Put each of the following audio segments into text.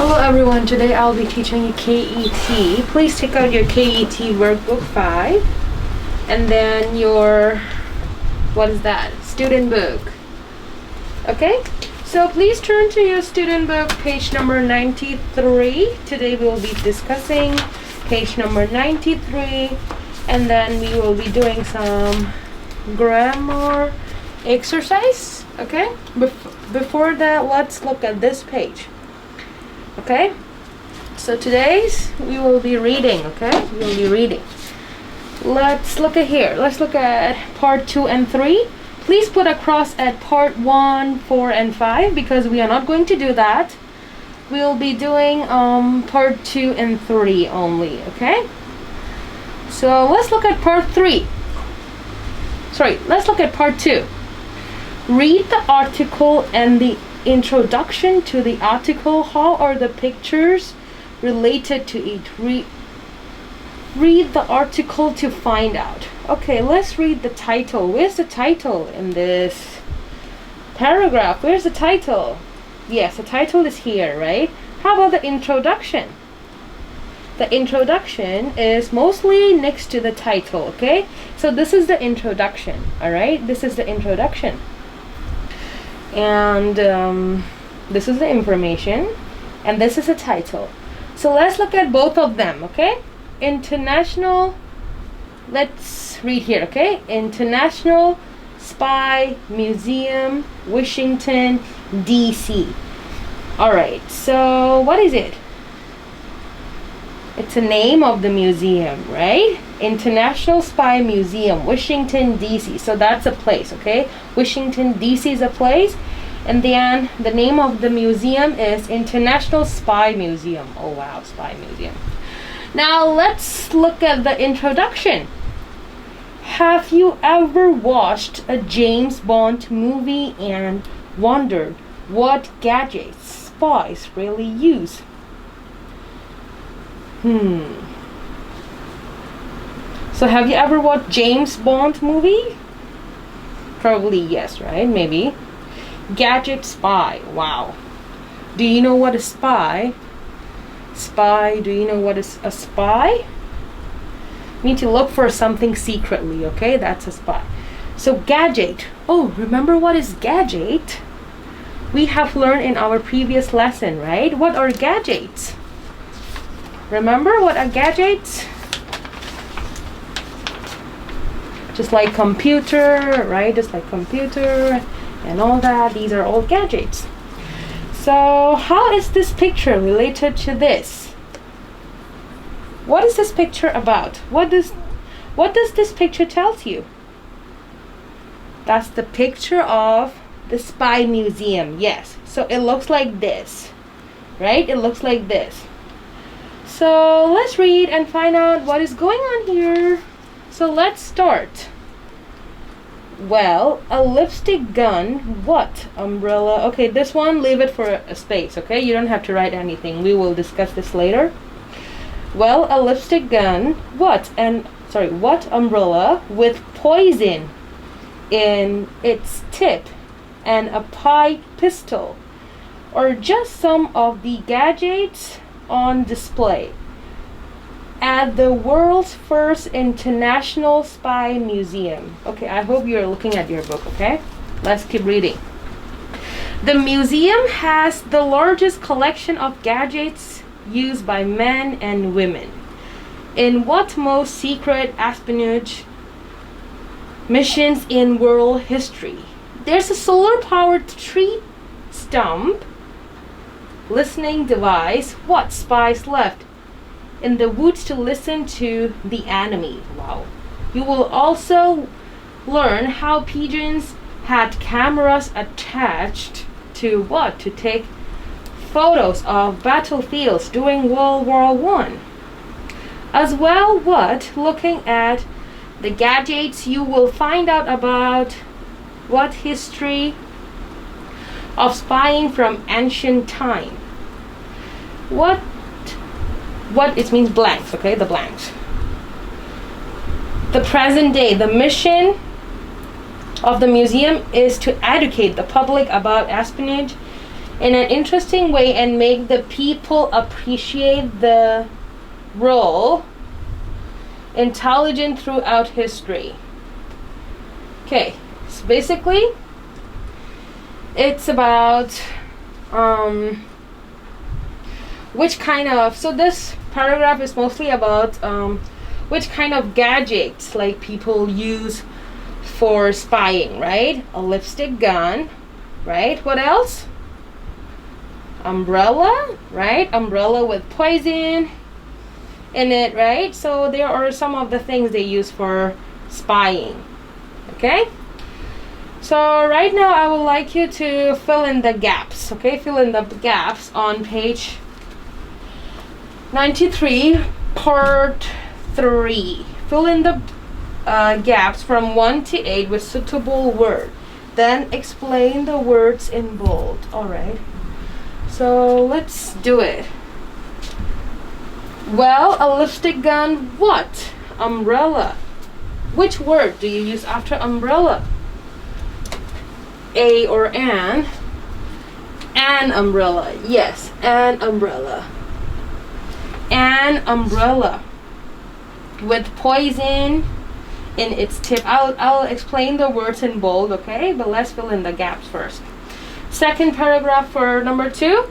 Hello everyone, today I'll be teaching you KET. Please take out your KET workbook 5 and then your, student book. Okay, so please turn to your student book, page number 93. Today we will be discussing page number 93 and then we will be doing some grammar exercise. Okay, before that, let's look at this page. Okay, so today's we will be reading. Okay, we will be reading. Let's look at here. Let's look at part 2 and 3. Please put a cross at part 1, 4 and 5 because we are not going to do that. We'll be doing part 2 and 3 only. Okay, so let's look at part 3. Let's look at part 2. Read the article and the introduction to the article. How are the pictures related to it? Read the article to find out. Okay, let's read the title. Where's the title in this paragraph? Where's the title? Yes, the title is here, right? How about the introduction? The introduction is mostly next to the title. Okay, so this is the introduction. All right, this is the introduction. And this is the information and this is the title. So let's look at both of them. Okay, international, let's read here. Okay, International Spy Museum, Washington DC. All right, so what is it? It's a name of the museum, right? International Spy Museum, Washington DC. So that's a place. Okay, Washington DC is a place, and then the name of the museum is International Spy Museum. Oh wow, Spy Museum. Now let's look at the introduction. Have you ever watched a James Bond movie and wondered what gadgets spies really use? So have you ever watched James Bond movie? Probably yes, right? Maybe. Gadget spy. Wow. Do you know what a spy? Do you know what is a spy? You need to look for something secretly, okay? That's a spy. So gadget. Oh, remember what is gadget? We have learned in our previous lesson, right? What are gadgets? Remember what are gadgets? Just like computer, right? Just like computer and all that. These are all gadgets. So how is this picture related to this? What is this picture about? What does this picture tell you? That's the picture of the spy museum. Yes. So it looks like this, right? It looks like this. So let's read and find out what is going on here. So let's start. Well, a lipstick gun, what? Umbrella. Okay, this one, leave it for a space, okay? You don't have to write anything. We will discuss this later. Well, a lipstick gun, what? What umbrella with poison in its tip and a pie pistol, or just some of the gadgets on display at the world's first International Spy Museum. Okay, I hope you're looking at your book. Okay, let's keep reading. The museum has the largest collection of gadgets used by men and women in what most secret espionage missions in world history. There's a solar powered tree stump listening device. What spies left in the woods to listen to the enemy. Wow. You will also learn how pigeons had cameras attached to what? To take photos of battlefields during World War I. As well, looking at the gadgets, you will find out about what history of spying from ancient time. What it means blanks, okay? The blanks. The present day, the mission of the museum is to educate the public about espionage in an interesting way and make the people appreciate the role intelligent throughout history. Okay, so basically it's about which kind of, so this paragraph is mostly about which kind of gadgets like people use for spying, right? A lipstick gun, right? What else? Umbrella, right? Umbrella with poison in it, right? So there are some of the things they use for spying. Okay? So right now I would like you to fill in the gaps, okay? Fill in the gaps on page 93, part 3. Fill in the gaps from 1 to 8 with suitable word. Then explain the words in bold. Alright. So let's do it. Well, a lipstick gun, what? Umbrella. Which word do you use after umbrella? A or an? An umbrella. Yes, an umbrella. An umbrella with poison in its tip. I'll explain the words in bold, okay? But let's fill in the gaps first. Second paragraph for number 2.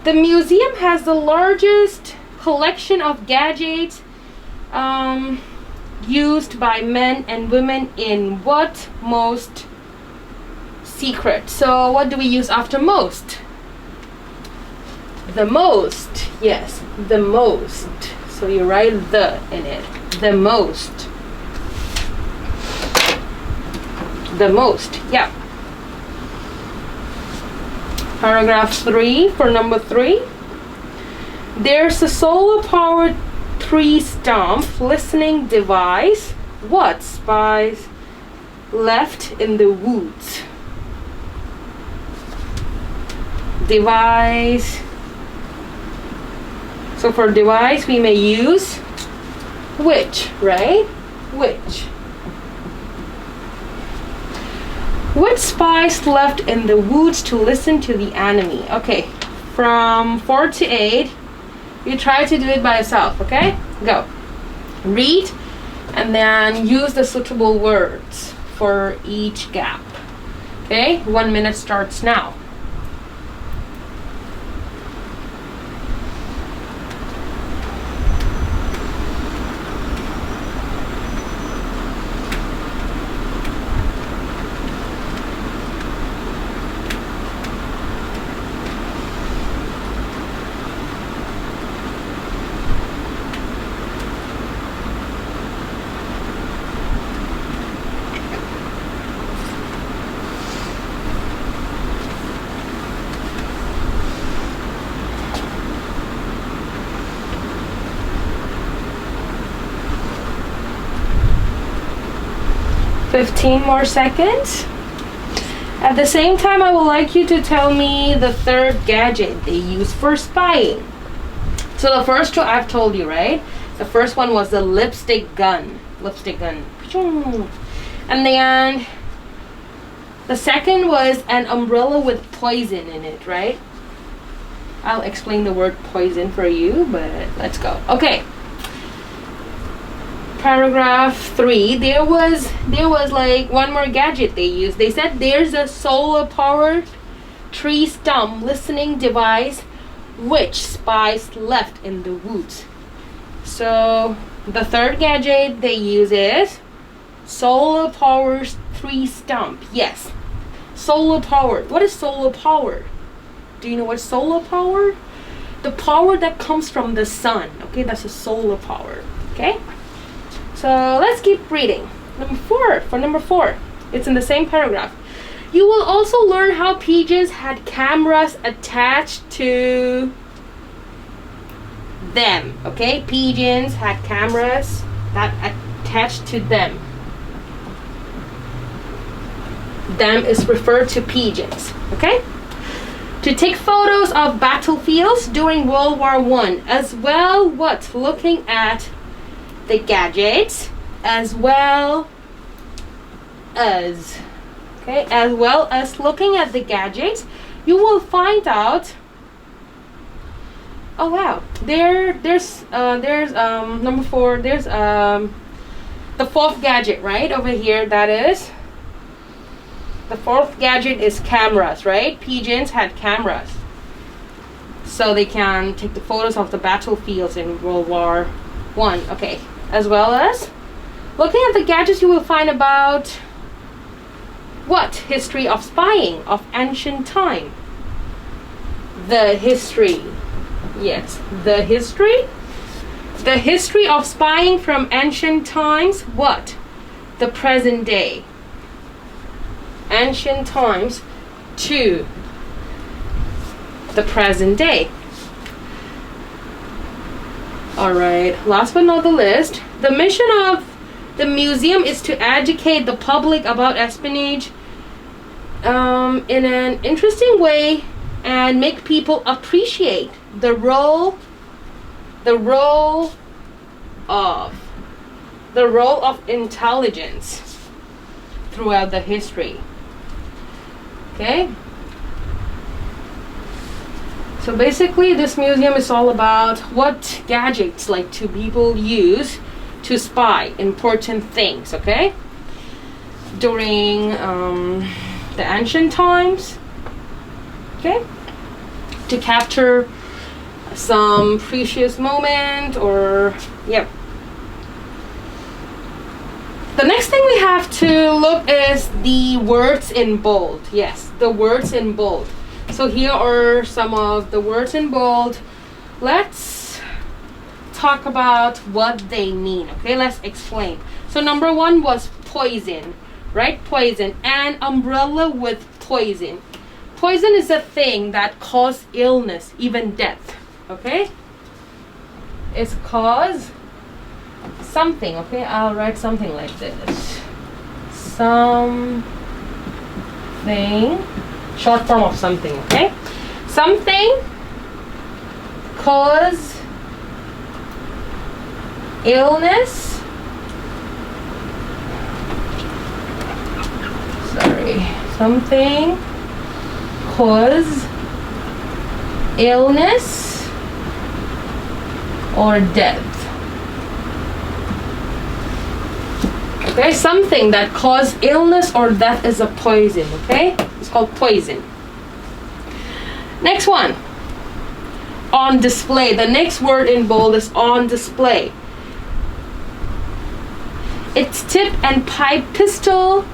The museum has the largest collection of gadgets used by men and women in what? Most secret. So what do we use after most? The most. Yes, the most. So you write the in it. The most. The most. Yeah. Paragraph 3 for number 3. There's a solar-powered tree stump listening device. What spies left in the woods? Device. So for device we may use which, right? Which. What spies left in the woods to listen to the enemy? Okay, from 4 to 8, you try to do it by yourself, okay? Go. Read and then use the suitable words for each gap. Okay, 1 minute starts now. Fifteen more seconds. At the same time, I would like you to tell me the third gadget they use for spying. So the first two I've told you, right? The first one was the lipstick gun. Lipstick gun. And then the second was an umbrella with poison in it, right? I'll explain the word poison for you, but let's go. Okay. Paragraph 3, there was like one more gadget they used. They said there's a solar powered tree stump listening device which spies left in the woods. So the third gadget they use is solar powered tree stump. Yes, solar powered. What is solar powered? Do you know what solar powered? The power that comes from the sun. Okay, that's a solar power. Okay. So let's keep reading. Number 4, it's in the same paragraph. You will also learn how pigeons had cameras attached to them. Okay, pigeons had cameras that attached to them. Them is referred to pigeons. Okay, to take photos of battlefields during World War I, as well what looking at the gadgets as well as looking at the gadgets, you will find out. Oh wow, there's number 4. There's the 4th gadget right over here. That is the 4th gadget is cameras, right? Pigeons had cameras, so they can take the photos of the battlefields in World War I. Okay, as well as looking at the gadgets, you will find about what? History of spying of ancient time. The history. Yes, the history. The history of spying from ancient times. What? The present day. Ancient times to the present day. Alright, last but not the least, the mission of the museum is to educate the public about espionage in an interesting way and make people appreciate the role of intelligence throughout the history. Okay, so basically this museum is all about what gadgets like to people use to spy important things, okay, during the ancient times, okay, to capture some precious moment or yep. The next thing we have to look is the words in bold. Yes, the words in bold. So here are some of the words in bold. Let's talk about what they mean. Okay, let's explain. So number 1 was poison, right? Poison. An umbrella with poison. Poison is a thing that causes illness, even death. Okay? It's cause something. Okay, I'll write something like this. Something. Short form of something. Okay? Something cause illness. Sorry. Something cause illness or death. Okay, something that causes illness or death is a poison. Okay, it's called poison. Next one, on display. The next word in bold is on display. Its tip and pipe pistol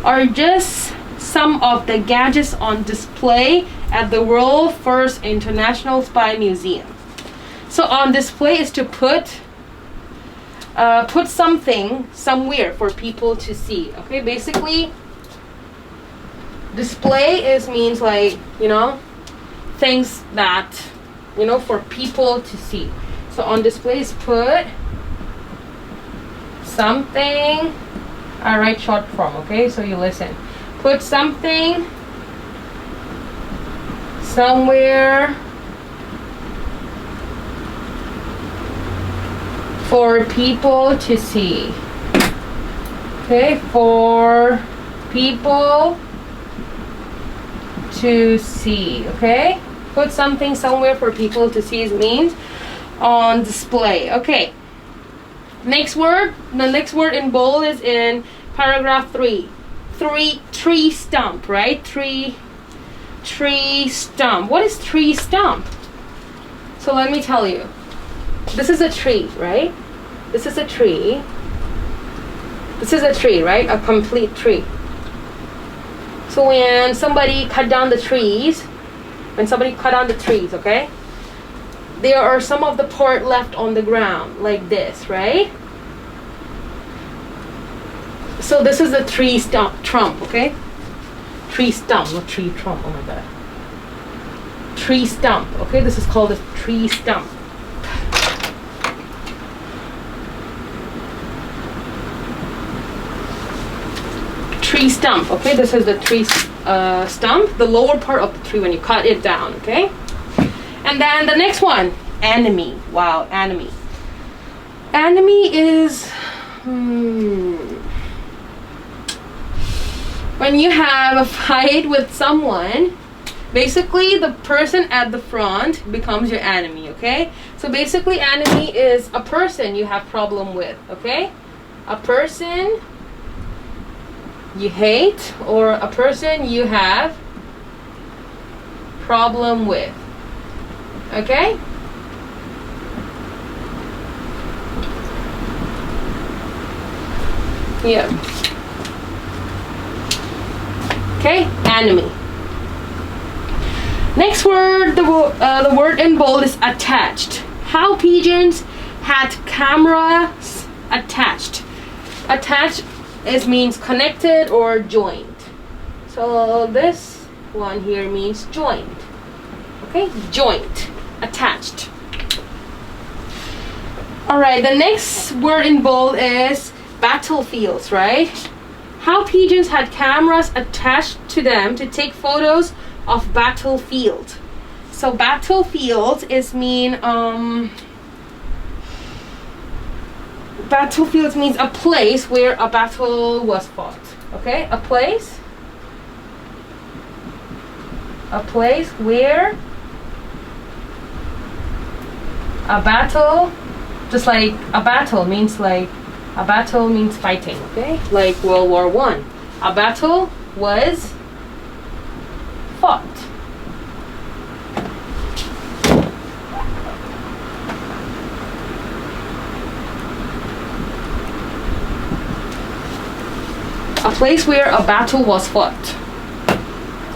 are just some of the gadgets on display at the World First International Spy Museum. So on display is to put something somewhere for people to see. Okay, basically display means like, you know, things that, you know, for people to see. So on display is put something. I write short form, okay, so you listen. Put something somewhere for people to see. Okay, for people to see. Okay, put something somewhere for people to see means on display. Okay, next word. The next word in bold is in paragraph 3. Tree stump, right? Tree stump. What is tree stump? So let me tell you. This is a tree, right? This is a tree. This is a tree, right? A complete tree. So when somebody cut down the trees, okay? There are some of the part left on the ground, like this, right? So this is a tree trunk, okay? Tree stump, not tree trunk, oh my god. Tree stump, okay? This is called a tree stump. Tree stump, okay? This is the tree stump, the lower part of the tree when you cut it down, okay? And then the next one, enemy. Wow, enemy. Enemy is when you have a fight with someone Basically, the person at the front becomes your enemy, okay? So basically, enemy is a person you have problem with, okay? A person you hate or a person you have problem with, okay? Yeah. Okay, enemy. Next word, the word in bold is attached. How pigeons had cameras attached. Attached means connected or joined. So this one here means joined. Okay, joint, attached. Alright, the next word in bold is battlefields, right? How pigeons had cameras attached to them to take photos of battlefield. So battlefield battlefield means a place where a battle was fought. Okay, a place where a battle, just like a battle means fighting. Okay, like World War I. A battle was fought. A place where a battle was fought.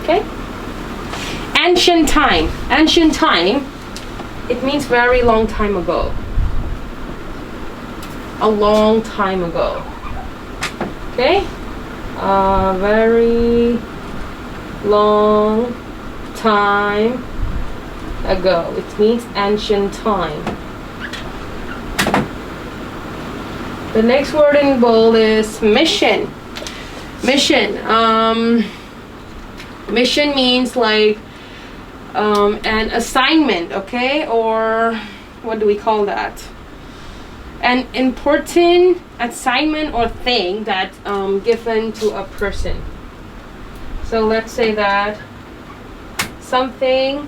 Okay? Ancient time. Ancient time, it means very long time ago. A long time ago. Okay? Very long time ago. It means ancient time. The next word in bold is mission. Mission. Mission means like an assignment, okay? Or what do we call that? An important assignment or thing that given to a person. So let's say that something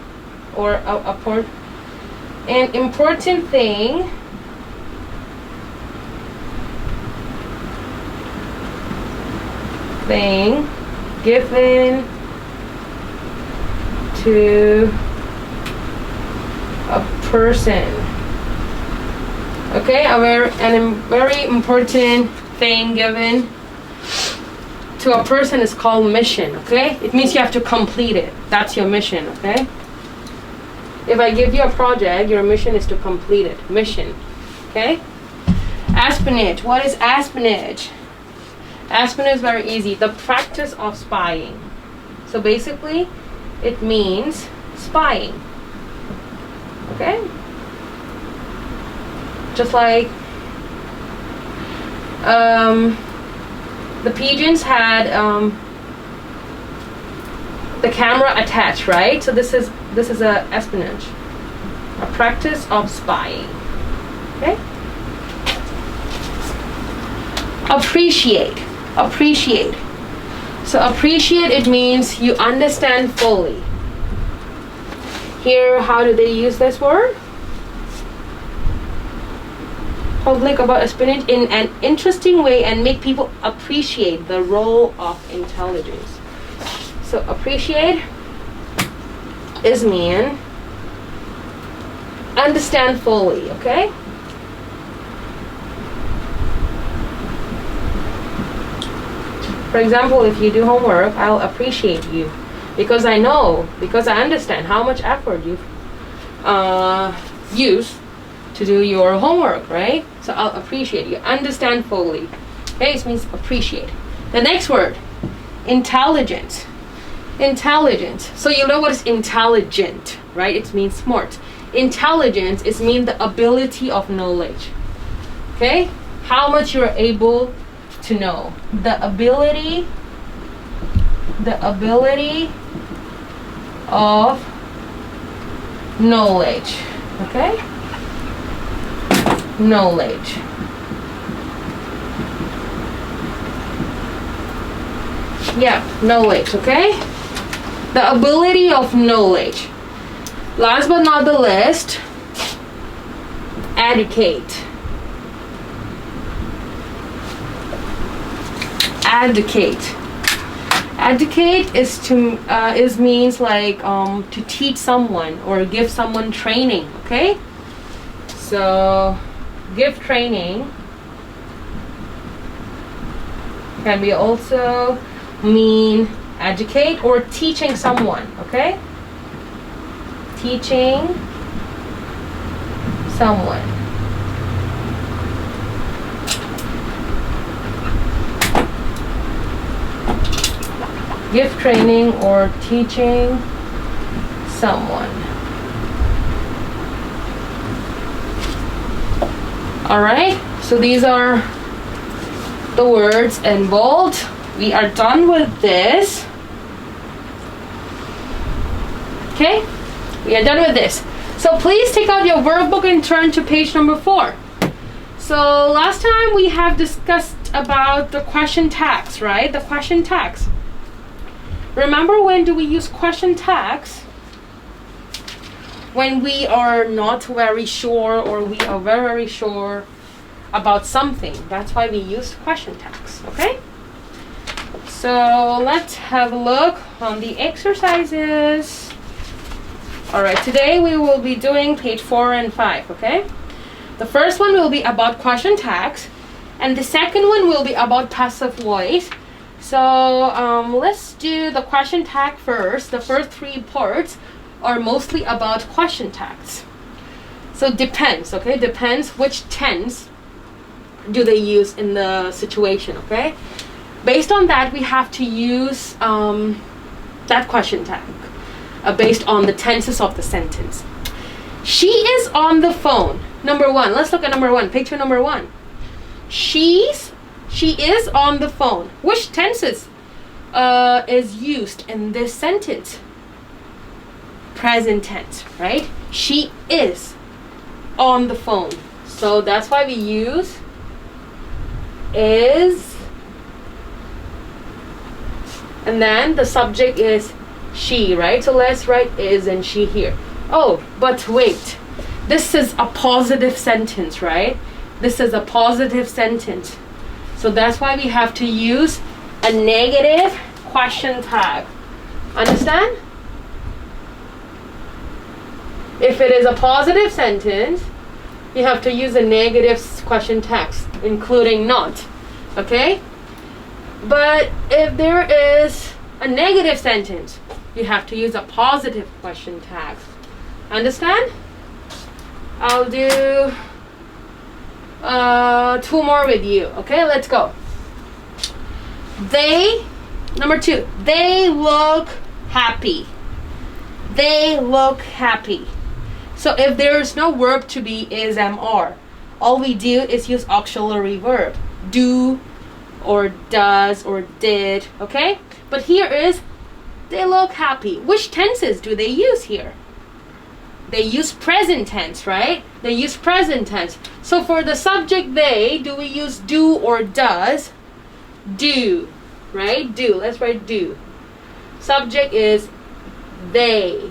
or an important thing given to a person. Okay, a very important thing given to a person is called mission. Okay, it means you have to complete it. That's your mission. Okay, if I give you a project, your mission is to complete it. Mission. Okay. Espionage. What is espionage? Espionage is very easy. The practice of spying. So basically, it means spying. Okay. Just like the pigeons had the camera attached, right? So this is a espionage, a practice of spying. Okay. Appreciate. So appreciate, it means you understand fully. Here, how do they use this word? Public about espionage in an interesting way and make people appreciate the role of intelligence. So appreciate is mean understand fully, okay? For example, if you do homework, I'll appreciate you because I understand how much effort you've used to do your homework, right? So I'll appreciate you. Understand fully. Okay, it means appreciate. The next word, intelligent. Intelligent. So you know what is intelligent, right? It means smart. Intelligence is mean the ability of knowledge. Okay? How much you're able to know. The ability of knowledge. Okay? Knowledge. Yeah, knowledge, okay? The ability of knowledge. Last but not the least, educate. Educate. Educate is means like to teach someone or give someone training. Okay, so give training can be also mean educate or teaching someone. Okay, teaching someone. Give training or teaching someone. Alright, so these are the words involved. We are done with this. Okay, we are done with this. So please take out your workbook and turn to page number 4. So last time we have discussed about the question tags, right? The question tags. Remember, when do we use question tags? When we are not very sure or we are very sure about something. That's why we use question tags, okay? So let's have a look on the exercises. Alright, today we will be doing page 4 and 5, okay? The first one will be about question tags, and the second one will be about passive voice. So let's do the question tag first. The first 3 parts are mostly about question tags. So depends, okay? Depends which tense do they use in the situation, okay? Based on that, we have to use that question tag based on the tenses of the sentence. She is on the phone. Number 1. Let's look at number 1. Picture number 1. She is on the phone. Which tenses is used in this sentence? Present tense, right? She is on the phone. So that's why we use is. And then the subject is she, right? So let's write is and she here. Oh, but wait. This is a positive sentence, right? This is a positive sentence. So that's why we have to use a negative question tag. Understand? If it is a positive sentence, you have to use a negative question tag, including not. Okay? But if there is a negative sentence, you have to use a positive question tag. Understand? I'll do 2 more with you. Okay, let's go. Number 2, they look happy. They look happy. So if there is no verb to be is, am, are, all we do is use auxiliary verb. Do or does or did, okay? But here is they look happy. Which tenses do they use here? They use present tense, right? They use present tense. So for the subject they, do we use do or does? Do, right? Do. Let's write do. Subject is they,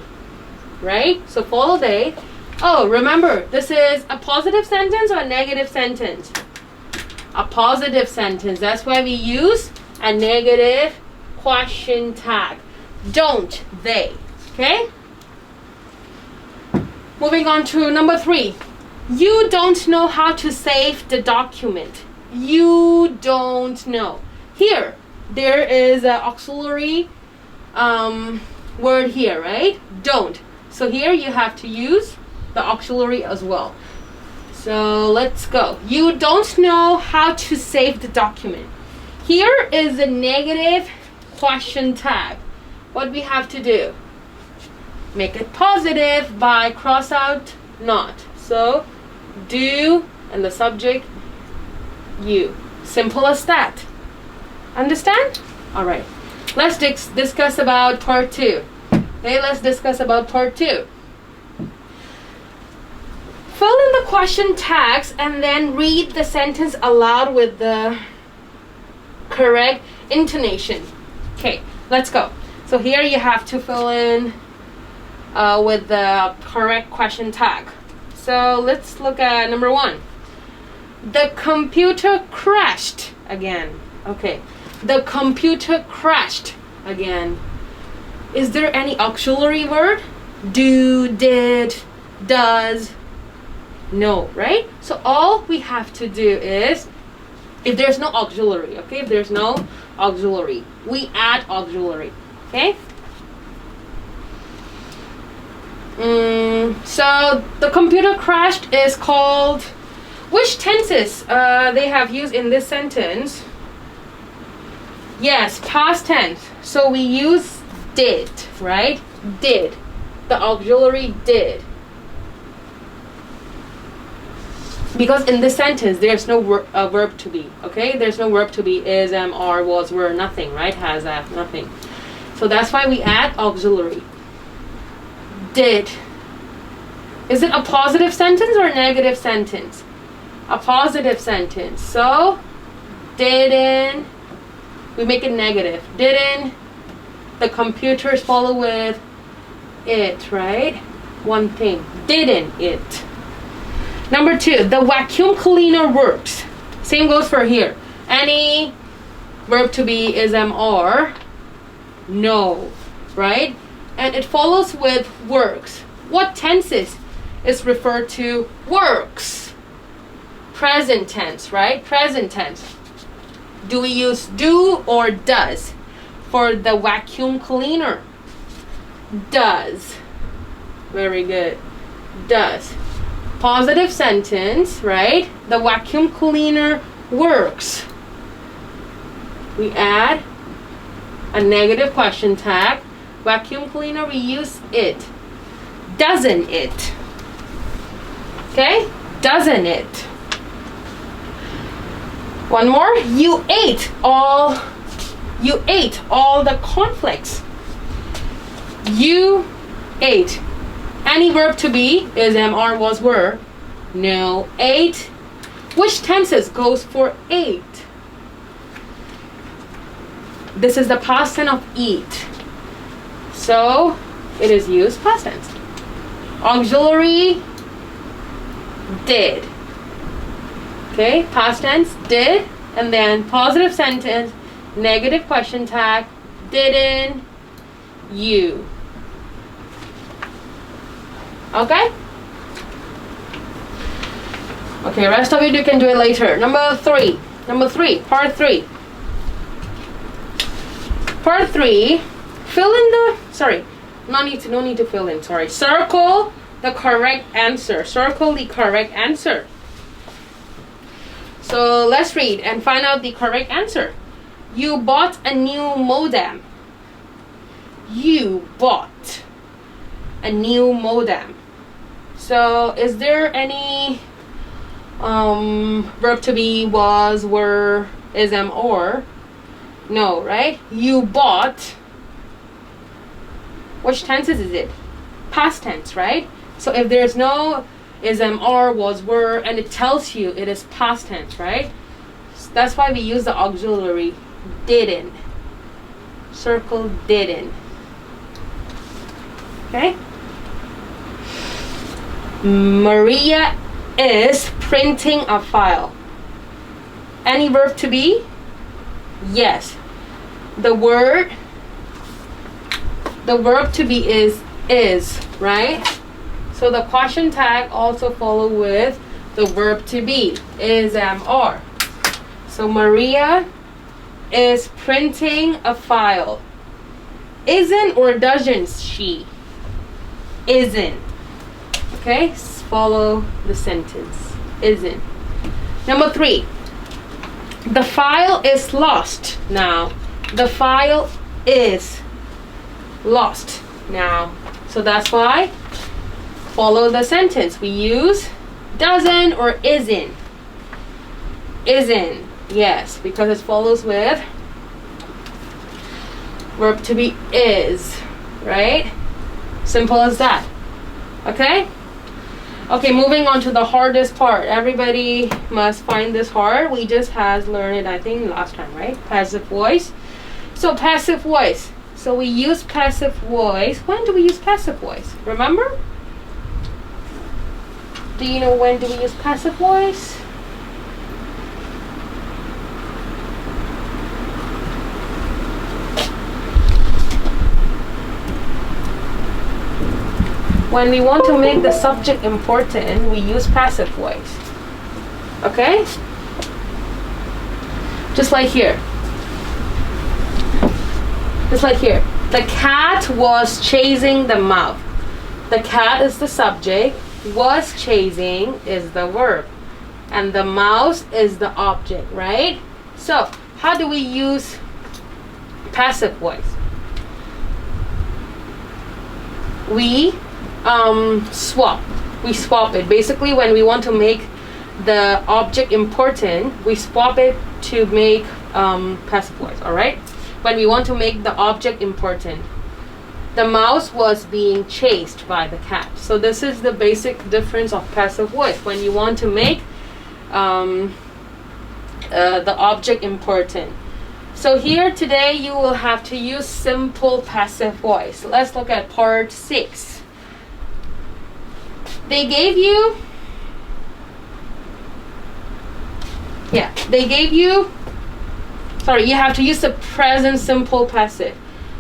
right? So follow they. Oh, remember, this is a positive sentence or a negative sentence? A positive sentence. That's why we use a negative question tag. Don't they, okay? Moving on to number 3. You don't know how to save the document. You don't know. Here, there is an auxiliary word here, right? Don't. So here you have to use the auxiliary as well. So let's go. You don't know how to save the document. Here is a negative question tag. What we have to do? Make it positive by cross out not. So do and the subject you. Simple as that. Understand? Alright. Let's discuss about part 2. Okay, let's discuss about part 2. Fill in the question tags and then read the sentence aloud with the correct intonation. Okay, let's go. So here you have to fill in with the correct question tag. So let's look at number 1. The computer crashed again. Okay, the computer crashed again. Is there any auxiliary word? Do, did, does? No, right? So all we have to do is, if there's no auxiliary, okay, if there's no auxiliary, we add auxiliary, okay? So the computer crashed is called, which tenses they have used in this sentence? Yes, past tense. So we use did, right? Did. The auxiliary did. Because in this sentence, there's no verb to be, okay? There's no verb to be, is, am, are, was, were, nothing, right? Has, have, nothing. So that's why we add auxiliary. Did. Is it a positive sentence or a negative sentence? A positive sentence. So, didn't, we make it negative. Didn't the computers follow with it, right? One thing. Didn't it. Number 2, the vacuum cleaner works. Same goes for here. Any verb to be, is, am, are? No, right? And it follows with works. What tenses is referred to works? Present tense, right? Present tense. Do we use do or does for the vacuum cleaner? Does. Very good. Does. Positive sentence, right? The vacuum cleaner works. We add a negative question tag. Vacuum cleaner, we use it. Doesn't it? Okay? Doesn't it? One more. You ate all the cornflakes. You ate. Any verb to be, is, am, are, was, were? No. Ate. Which tenses goes for ate? This is the past tense of eat. So, it is used past tense. Auxiliary, did. Okay, past tense, did. And then positive sentence, negative question tag, didn't you. Okay? Okay, rest of it you can do it later. Number 3, part 3. Part 3, fill in the, sorry, no need to fill in, sorry. Circle the correct answer. Circle the correct answer. So let's read and find out the correct answer. You bought a new modem. You bought a new modem. So is there any verb to be, was, were, is, am, or? No, right? You bought. Which tenses is it? Past tense, right? So if there's no is, am, are, was, were, and it tells you it is past tense, right? So that's why we use the auxiliary didn't. Circle didn't. Okay? Maria is printing a file. Any verb to be? Yes. The verb to be is, right? So the question tag also follow with the verb to be, is, am, are. So Maria is printing a file. Isn't or doesn't she? Isn't. Okay, follow the sentence. Isn't. Number 3. The file is lost now. The file is lost now. So that's why follow the sentence. We use doesn't or isn't. Isn't. Yes, because it follows with verb to be is. Right? Simple as that. Okay? Okay, moving on to the hardest part. Everybody must find this hard. We just has learned it, I think, last time, right? Passive voice. So passive voice. So we use passive voice. When do we use passive voice? Remember? Do you know when do we use passive voice? When we want to make the subject important, we use passive voice. Okay? Just like here. Just like here. The cat was chasing the mouse. The cat is the subject. Was chasing is the verb. And the mouse is the object, right? So, how do we use passive voice? We swap. We swap it. Basically, when we want to make the object important, we swap it to make passive voice, alright? When we want to make the object important. The mouse was being chased by the cat. So this is the basic difference of passive voice. When you want to make the object important. So here today you will have to use simple passive voice. Let's look at part 6. They gave you sorry, you have to use the present simple passive.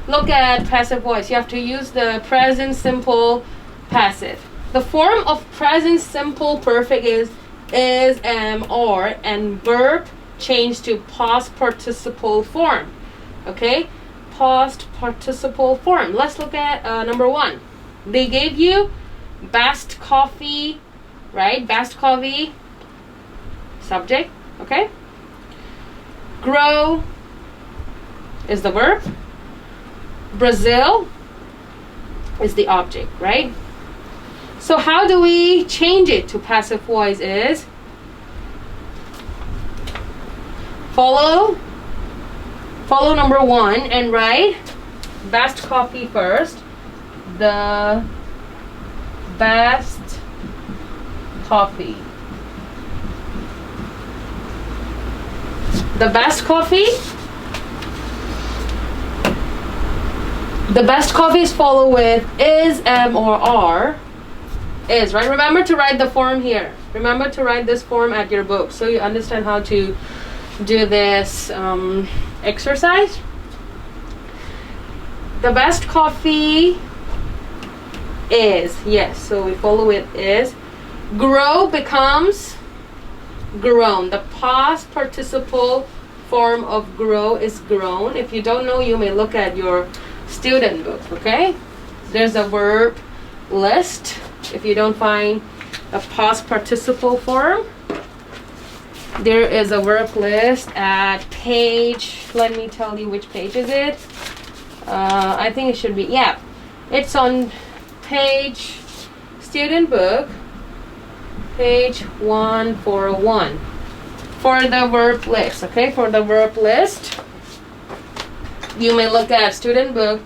Look at passive voice. You have to use the present simple passive. The form of present simple perfect is, am, are, and verb change to past participle form. Okay? Past participle form. Let's look at number 1. They gave you best coffee, right? Best coffee, subject, okay? Grow is the verb. Brazil is the object, right? So how do we change it to passive voice is follow number 1 and write best coffee first. The best coffee. The best coffee. The best coffee is followed with is, am, or are. Is, right? Remember to write the form here. Remember to write this form at your book so you understand how to do this exercise. The best coffee is, yes, so we follow with is. Grow becomes grown. The past participle form of grow is grown. If you don't know, you may look at your student book, okay? There's a verb list. If you don't find a past participle form, there is a verb list at page, let me tell you which page is it. I think it should be, yeah, it's on page, student book, page 141 for the verb list, okay? For the verb list, you may look at student book,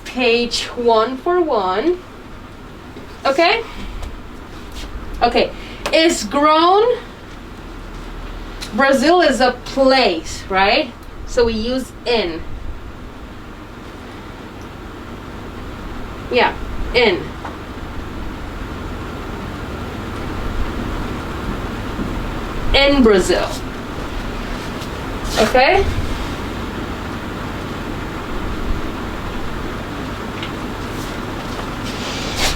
page 141, okay? Okay, is grown. Brazil is a place, right? So we use in. Yeah, in. In Brazil. Okay?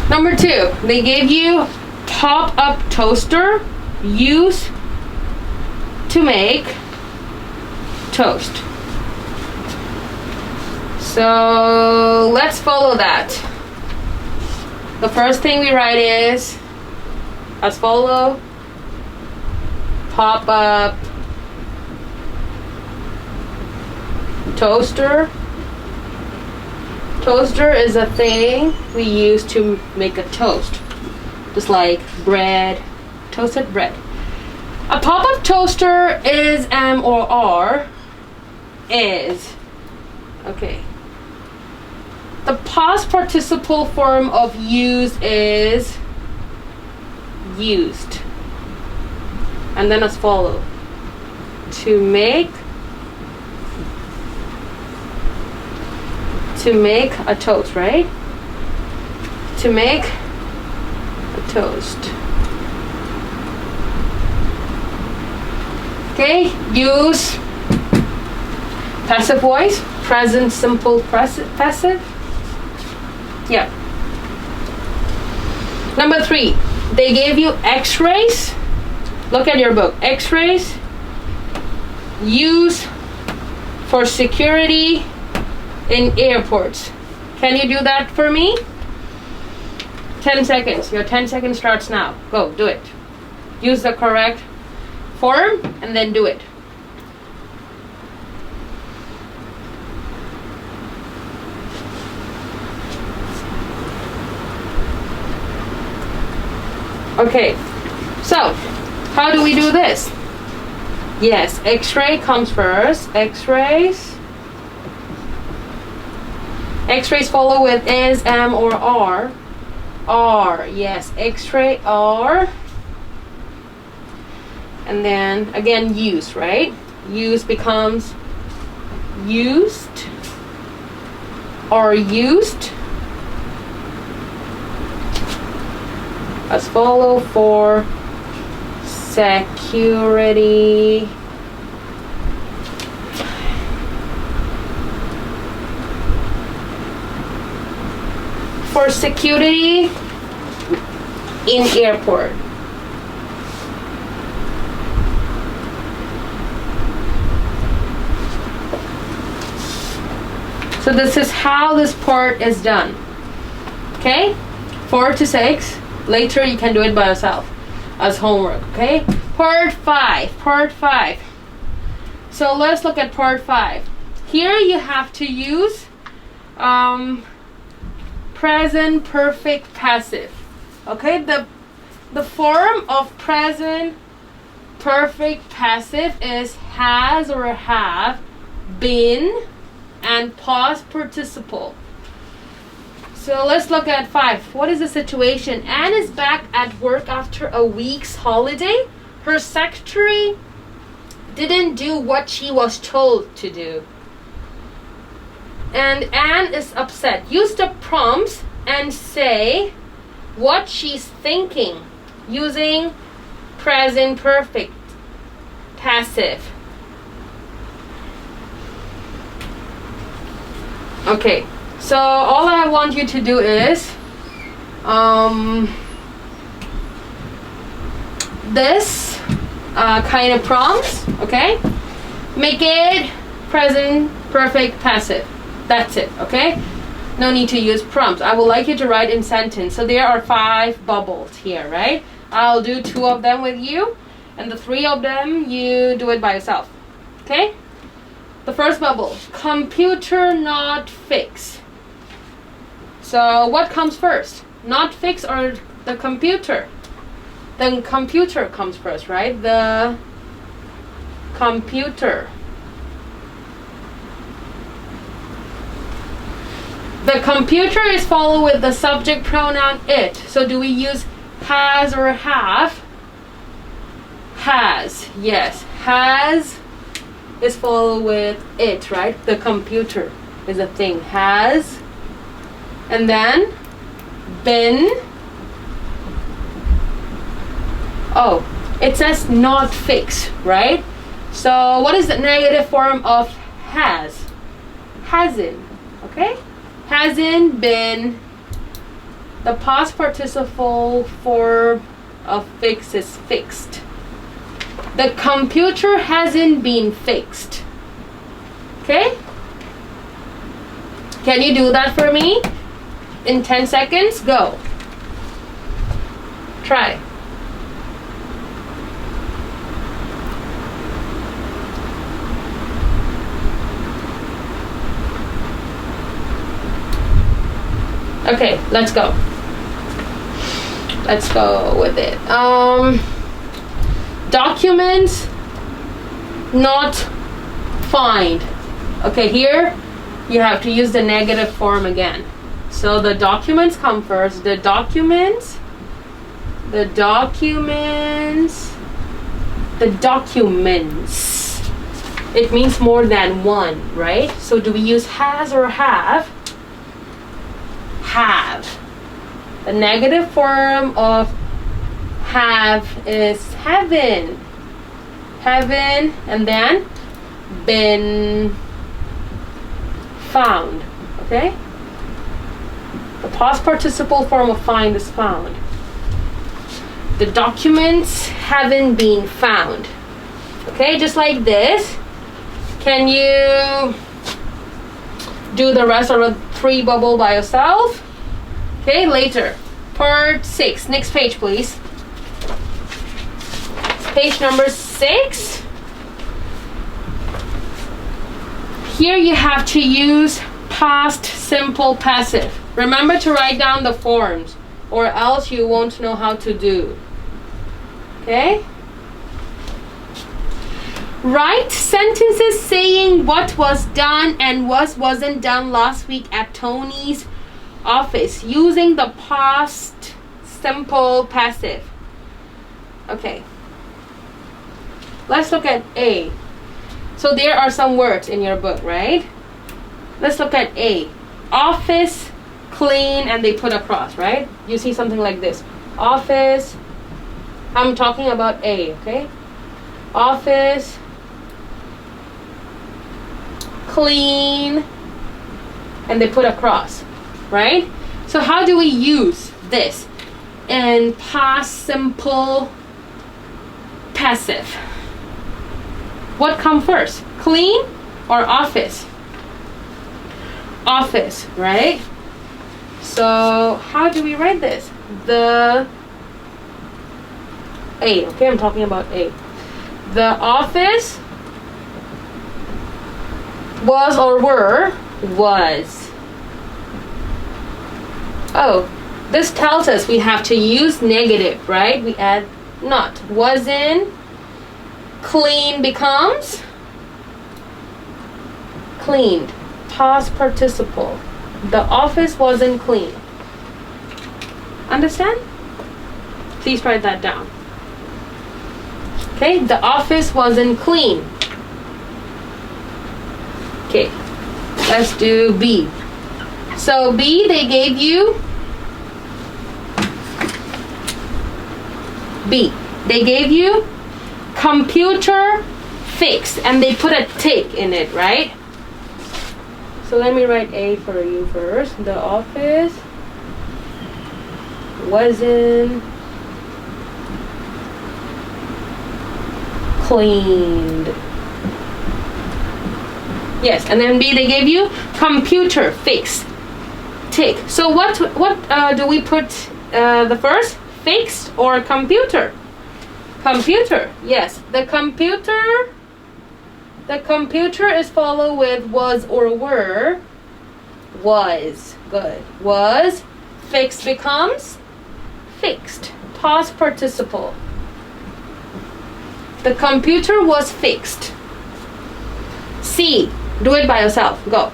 Number 2, they gave you pop-up toaster used to make toast. So let's follow that. The first thing we write is as follow, pop-up toaster. Toaster is a thing we use to make a toast, just like bread, toasted bread. A pop-up toaster is, am, or are, is. Okay. The past participle form of use is used. And then as follow. To make To make a toast, right? To make a toast. Okay, use passive voice, present simple passive. Yeah. Number 3, they gave you x-rays. Look at your book. X-rays used for security in airports. Can you do that for me? 10 seconds. Your 10 seconds starts now. Go, do it. Use the correct form and then do it. Okay, so how do we do this? Yes, x-ray comes first. X-rays follow with is, am, or are. Are, yes, x-ray, are. And then again, use, right? Use becomes used or used. As follow for security. For security in airport. So this is how this part is done. Okay? 4 to 6. Later you can do it by yourself as homework. Okay? Part 5. Part 5. So let's look at part 5. Here you have to use present perfect passive. Okay? The form of present perfect passive is has or have been and past participle. So let's look at 5. What is the situation? Anne is back at work after a week's holiday. Her secretary didn't do what she was told to do. And Anne is upset. Use the prompts and say what she's thinking using present perfect passive. Okay, so all I want you to do is this kind of prompts, okay? Make it present perfect passive. That's it, okay? No need to use prompts. I would like you to write in sentence. So there are 5 bubbles here, right? I'll do 2 of them with you, and the 3 of them you do it by yourself, okay? The first bubble, computer not fix. So what comes first? Not fix or the computer? The computer comes first, right? The computer. The computer is followed with the subject pronoun it. So do we use has or have? Has, yes. Has is followed with it, right? The computer is a thing. Has. And then been. Oh, it says not fixed, right? So what is the negative form of has? Hasn't, okay? Hasn't been. The past participle form of fix is fixed. The computer hasn't been fixed. Okay? Can you do that for me? In 10 seconds? Go. Try. Okay, let's go. Let's go with it. Documents not find. Okay, here you have to use the negative form again. So the documents come first. The documents. It means more than one, right? So do we use has or have? have. The negative form of have is haven't. Haven't, and then been found. Okay? The past participle form of find is found. The documents haven't been found. Okay, just like this. Can you do the rest of the 3 bubble by yourself? Okay, later. Part 6. Next page, please. Page number 6. Here you have to use past simple passive. Remember to write down the forms, or else you won't know how to do. Okay? Write sentences saying what was done and what wasn't done last week at Tony's office using the past simple passive. Okay. Let's look at A. So there are some words in your book, right? Let's look at A. Office, clean, and they put across, right? You see something like this. Office. I'm talking about A, okay? Office, clean, and they put across, right? So how do we use this in past simple passive? What comes first? Clean or office? Office, right? So how do we write this? The A, okay, I'm talking about A. The office was or were, was. Oh, this tells us we have to use negative, right? We add not. Wasn't. Clean becomes cleaned. Past participle. The office wasn't clean. Understand? Please write that down. Okay, the office wasn't clean. Okay, let's do B. So B, they gave you B. They gave you computer fixed, and they put a tick in it, right? So let me write A for you first. The office wasn't cleaned. Yes, and then B, they gave you computer fixed. Tick. So what do we put the first? Fixed or computer? Computer. Yes, the computer is followed with was or were. Was. Good. Was. Fixed becomes fixed. Past participle. The computer was fixed. C. Do it by yourself. Go.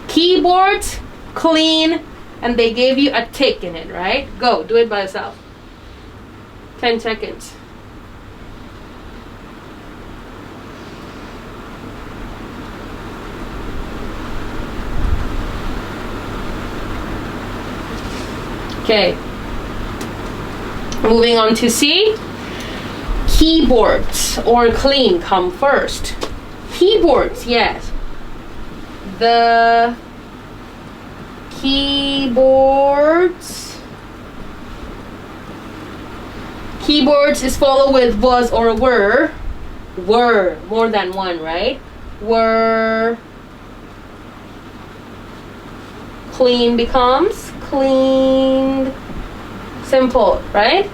Keyboards, clean, and they gave you a tick in it, right? Go. Do it by yourself. 10 seconds. Okay. Moving on to C. Keyboards or clean come first. Keyboards, yes. The keyboards is followed with was or were. Were, more than one, right? Were. Clean becomes cleaned. Simple, right?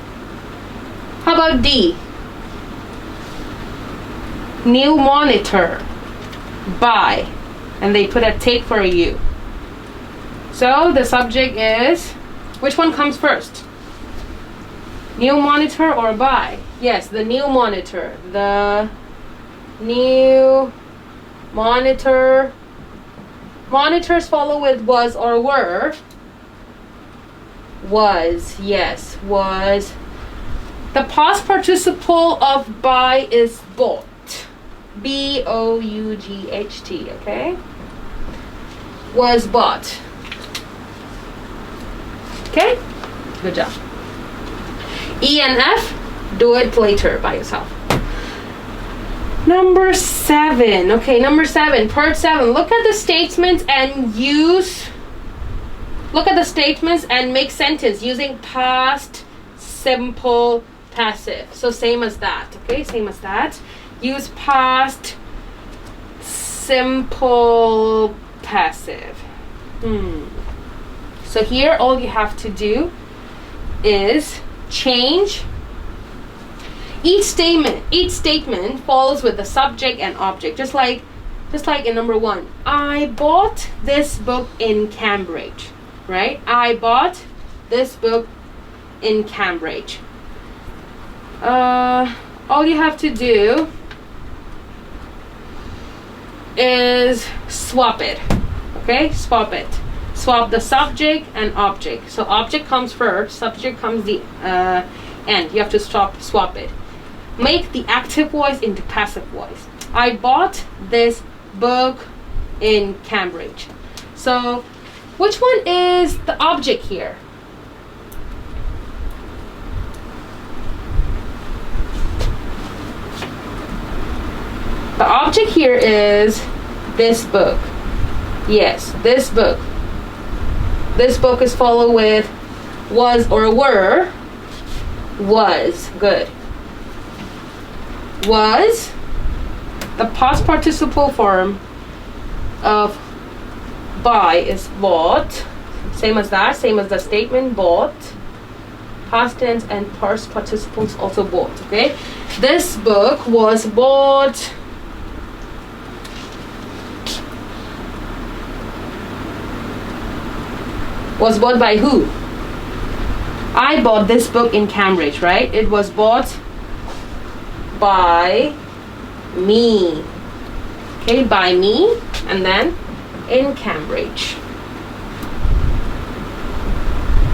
How about D? New monitor. Buy. And they put a tick for you. So the subject is, which one comes first? New monitor or buy? Yes, the new monitor. The new monitor. Monitors follow with was or were. Was, yes, was. The past participle of buy is bought. B-O-U-G-H-T, okay? Was bought. Okay? Good job. E and F, do it later by yourself. Number 7. Okay, number 7, part 7. Look at the statements and make sentence using past simple passive. So same as that. Okay, same as that. Use past simple passive. So here all you have to do is change each statement follows with the subject and object, just like in number 1. I bought this book in Cambridge, right? I bought this book in Cambridge. All you have to do is swap it. Okay, swap it. Swap the subject and object. So object comes first, subject comes the end. You have to swap it. Make the active voice into passive voice. I bought this book in Cambridge. So which one is the object here? The object here is this book. Yes, this book. This book is followed with was or were. Was. Good. Was. The past participle form of buy is bought. Same as that. Same as the statement bought. Past tense and past participles also bought. Okay. This book was bought. Was bought by who? I bought this book in Cambridge, right? It was bought by me. Okay, by me, and then in Cambridge.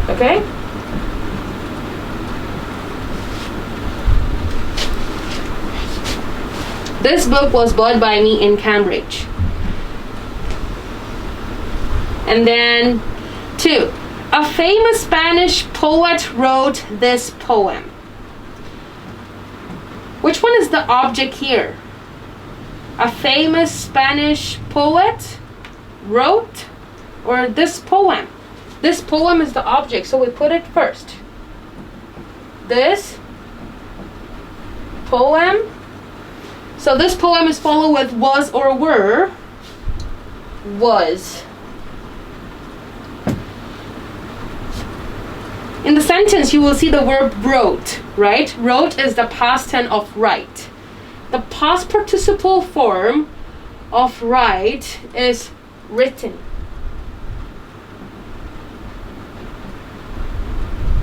Okay? This book was bought by me in Cambridge. And then 2. A famous Spanish poet wrote this poem. Which one is the object here? A famous Spanish poet wrote, or this poem? This poem is the object, so we put it first. This poem. So this poem is followed with was or were. Was. In the sentence, you will see the verb wrote, right? Wrote is the past tense of write. The past participle form of write is written.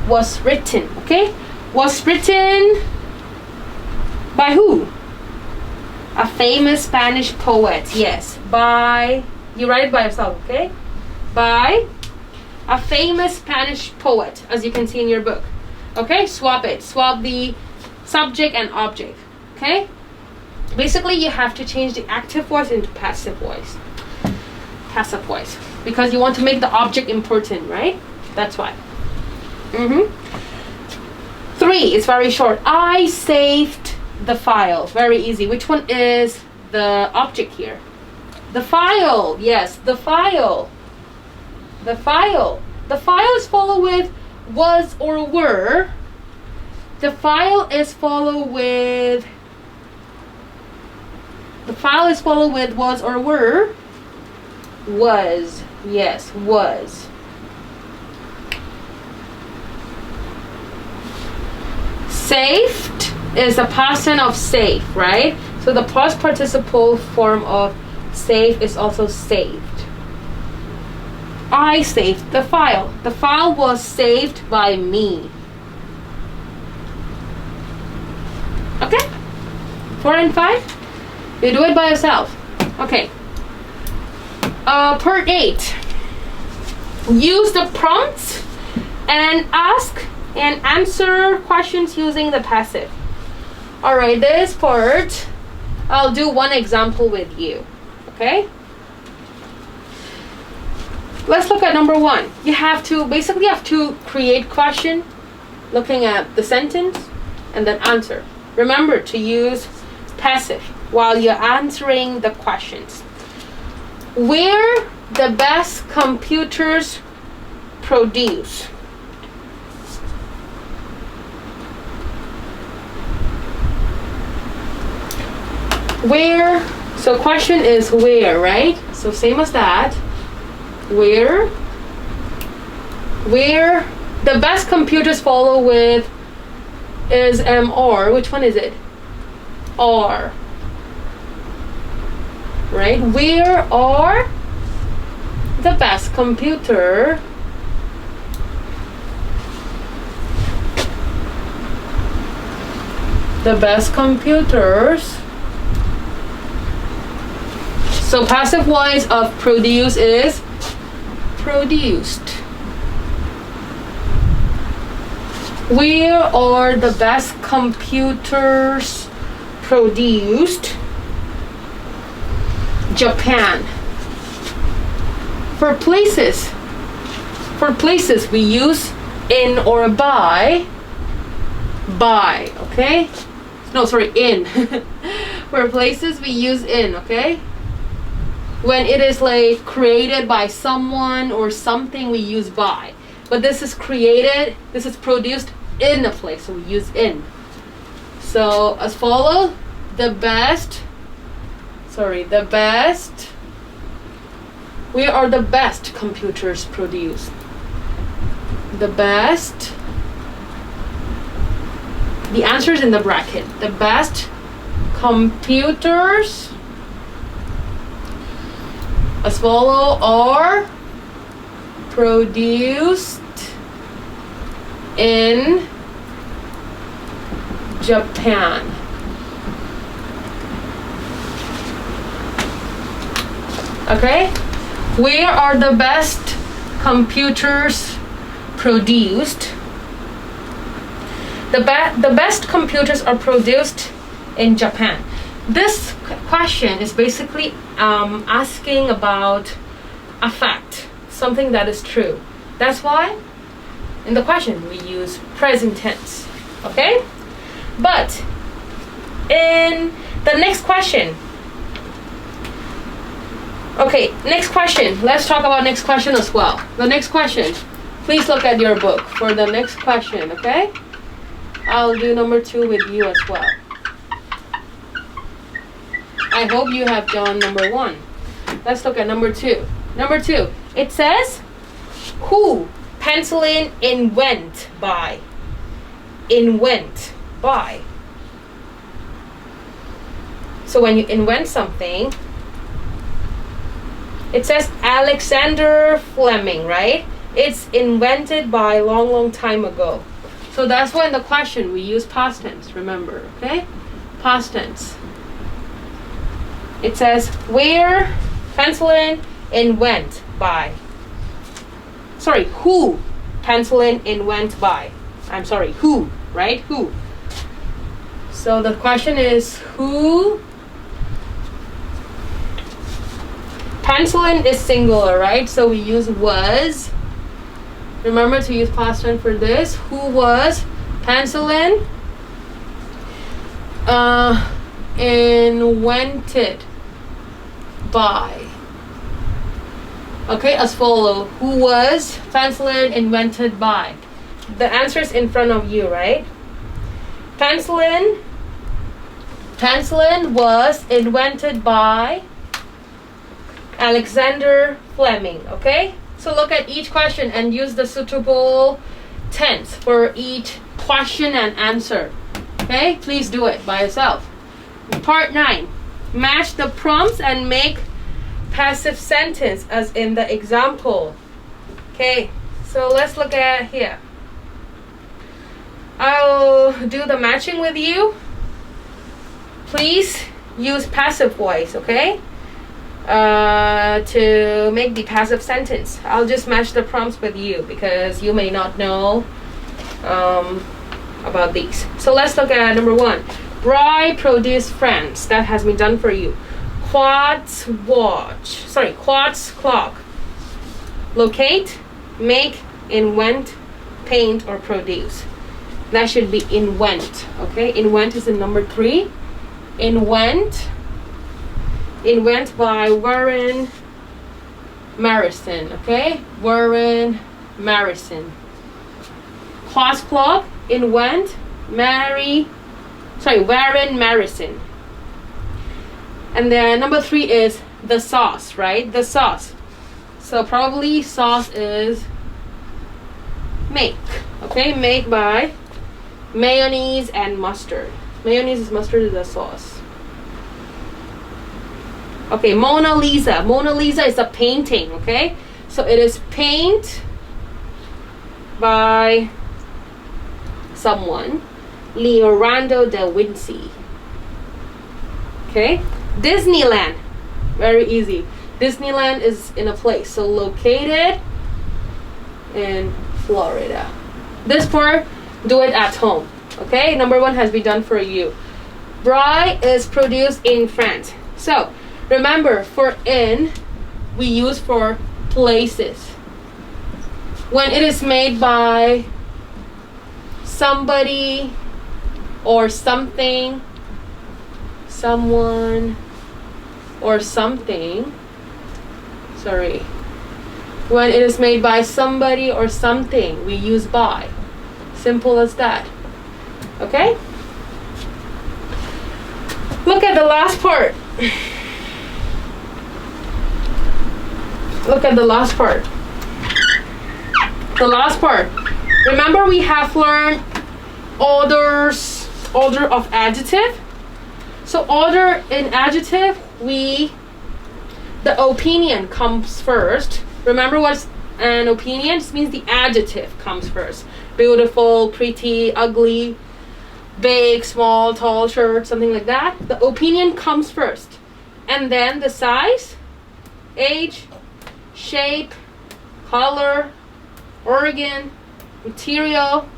Was written, okay? Was written by who? A famous Spanish poet, yes. By, you write it by yourself, okay? By a famous Spanish poet, as you can see in your book. Okay, swap it. Swap the subject and object. Okay? Basically, you have to change the active voice into passive voice. Passive voice. Because you want to make the object important, right? That's why. 3, it's very short. I saved the file. Very easy. Which one is the object here? The file. Yes, the file. The file. The file is followed with was or were. The file is followed with was or were. Was. Yes, was. Saved is the past tense of save, right? So the past participle form of save is also saved. I saved the file. The file was saved by me. Okay? 4 and 5? You do it by yourself. Okay. Part 8. Use the prompts and ask and answer questions using the passive. Alright, this part, I'll do one example with you. Okay? Let's look at number 1. You have to create question, looking at the sentence, and then answer. Remember to use passive while you're answering the questions. Where the best computers produce? Where, so question is where, right? So same as that. Where the best computers follow with is or. Which one is it? Are. Right? Where are the best computer? The best computers. So passive voice of produce is produced. Where are the best computers produced? Japan. For places we use in or by, okay? No, sorry, in. For places we use in, okay? When it is like created by someone or something, we use by. But this is produced in a place, so we use in. So as follows, the best, where are the best computers produced? The best, the answer is in the bracket. The best computers as follow are produced in Japan. Okay? Where are the best computers produced? The best computers are produced in Japan. This question is basically asking about a fact, something that is true. That's why in the question we use present tense. Okay? But in the next question, okay, next question. Let's talk about next question as well. The next question. Please look at your book for the next question, okay? I'll do number 2 with you as well. I hope you have done number 1. Let's look at number 2. Number 2. It says, who penicillin invent by? Invent by. So when you invent something, it says Alexander Fleming, right? It's invented by long time ago. So that's why in the question we use past tense, remember, okay? Past tense. It says, where penicillin invent by? Sorry, who penicillin invent by? I'm sorry, who, right? Who? So the question is, who? Penicillin is singular, right? So we use was. Remember to use past tense for this. Who was penicillin invented by? Okay, as follow. Who was penicillin invented by? The answer is in front of you, right? Penicillin was invented by Alexander Fleming, okay? So look at each question and use the suitable tense for each question and answer. Okay? Please do it by yourself. Part 9. Match the prompts and make passive sentence as in the example. Okay, so let's look at here. I'll do the matching with you. Please use passive voice, okay? To make the passive sentence. I'll just match the prompts with you because you may not know about these. So let's look at number 1. Bri produce friends. That has been done for you. Quartz watch. Sorry, quartz clock. Locate, make, invent, paint, or produce. That should be invent. Okay, invent is in number 3. Invent by Warren Marison. Okay, Warren Marison. Class Club, invent, Warren Marison. And then number 3 is the sauce, right? The sauce. So probably sauce is make. Okay, make by mayonnaise and mustard. Mayonnaise is mustard is the sauce. Okay, Mona Lisa. Mona Lisa is a painting, okay? So it is paint by someone. Leonardo da Vinci. Okay? Disneyland. Very easy. Disneyland is in a place. So located in Florida. This part, do it at home. Okay? Number 1 has been done for you. Brie is produced in France. So remember, for in, we use for places. When it is made by somebody or something, someone or something, sorry. When it is made by somebody or something, we use by. Simple as that. Okay? Look at the last part. Look at the last part. The last part. Remember, we have learned order of adjective. So order in adjective, the opinion comes first. Remember what's an opinion? This means the adjective comes first. Beautiful, pretty, ugly, big, small, tall, short, something like that. The opinion comes first. And then the size, age, shape, color, organ, material,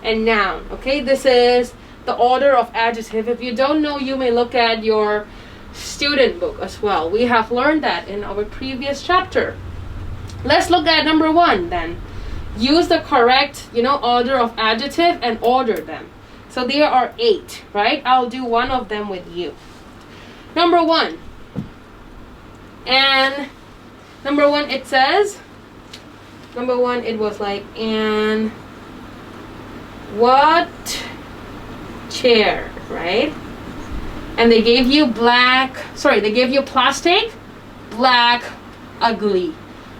and noun. Okay, this is the order of adjective. If you don't know, you may look at your student book as well. We have learned that in our previous chapter. Let's look at number 1 then. Use the correct, order of adjective and order them. So there are 8, right? I'll do one of them with you. Number 1. And number 1, it says, number 1, it was like, and what chair, right? And they gave you plastic, black, ugly.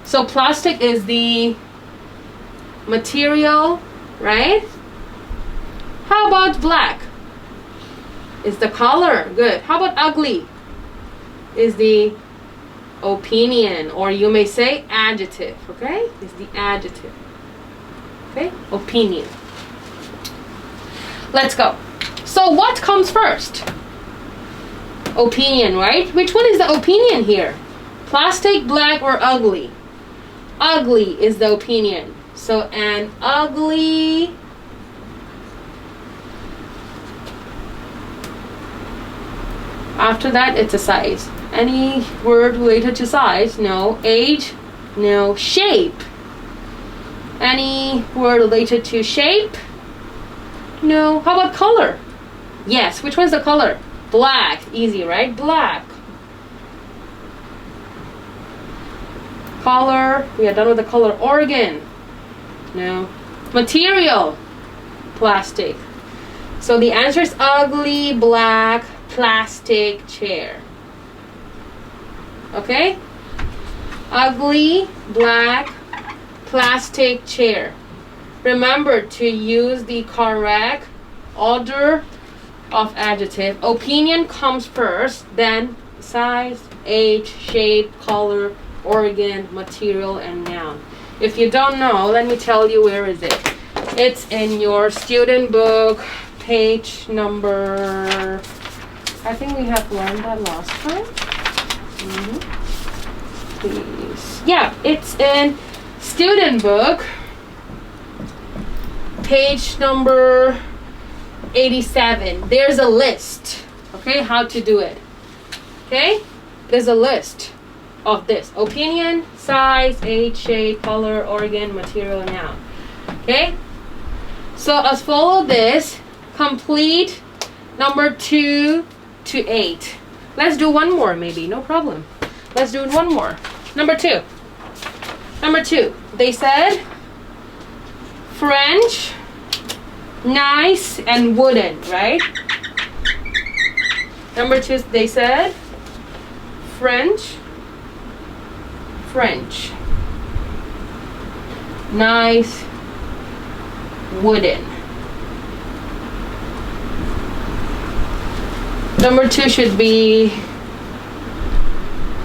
So plastic is the material, right? How about black? Is the color. Good. How about ugly? Is the opinion, or you may say adjective, okay? Is the adjective. Okay? Opinion. Let's go. So what comes first? Opinion, right? Which one is the opinion here? Plastic, black, or ugly? Ugly is the opinion. So an ugly after that, it's a size. Any word related to size? No. Age? No. Shape? Any word related to shape? No. How about color? Yes. Which one's the color? Black. Easy, right? Black. Color. We are done with the color. Organ? No. Material? Plastic. So the answer is ugly, black, plastic chair. Okay? Ugly, black, plastic chair. Remember to use the correct order of adjective. Opinion comes first, then size, age, shape, color, organ, material, and noun. If you don't know, let me tell you where is it. It's in your student book, page number, I think we have learned that last time. Please. Yeah, it's in student book, page number 87. There's a list, okay, how to do it. Okay, there's a list. of this. Opinion, size, age, shape, color, organ, material, noun. Okay? So let's follow this. Complete number 2 to 8. Let's do one more maybe, no problem. Let's do one more. Number 2. Number 2. They said French, nice, and wooden, right? Number 2, they said French, nice, wooden. Number 2 should be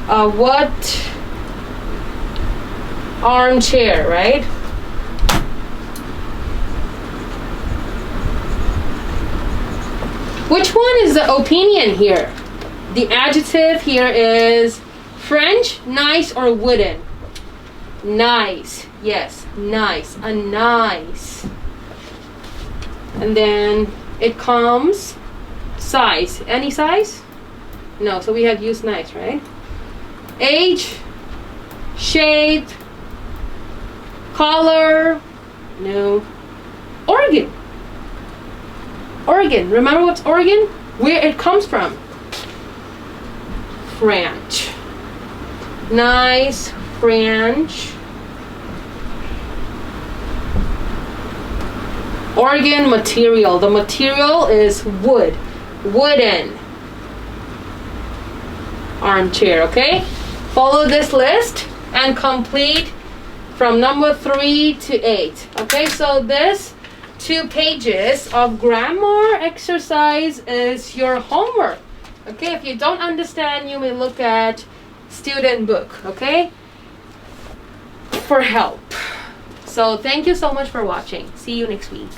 what? Armchair, right? Which one is the opinion here? The adjective here is French, nice, or wooden? Nice. Yes, nice. A nice. And then it comes size. Any size? No, so we have used nice, right? Age, shape, color, no. Organ. Organ. Remember what's organ? Where it comes from? French. Nice, French. Organ, material. The material is wood. Wooden. Armchair, okay? Follow this list and complete from number 3 to 8. Okay, so this 2 pages of grammar exercise is your homework. Okay, if you don't understand, you may look at student book, okay, for help. So thank you so much for watching. See you next week.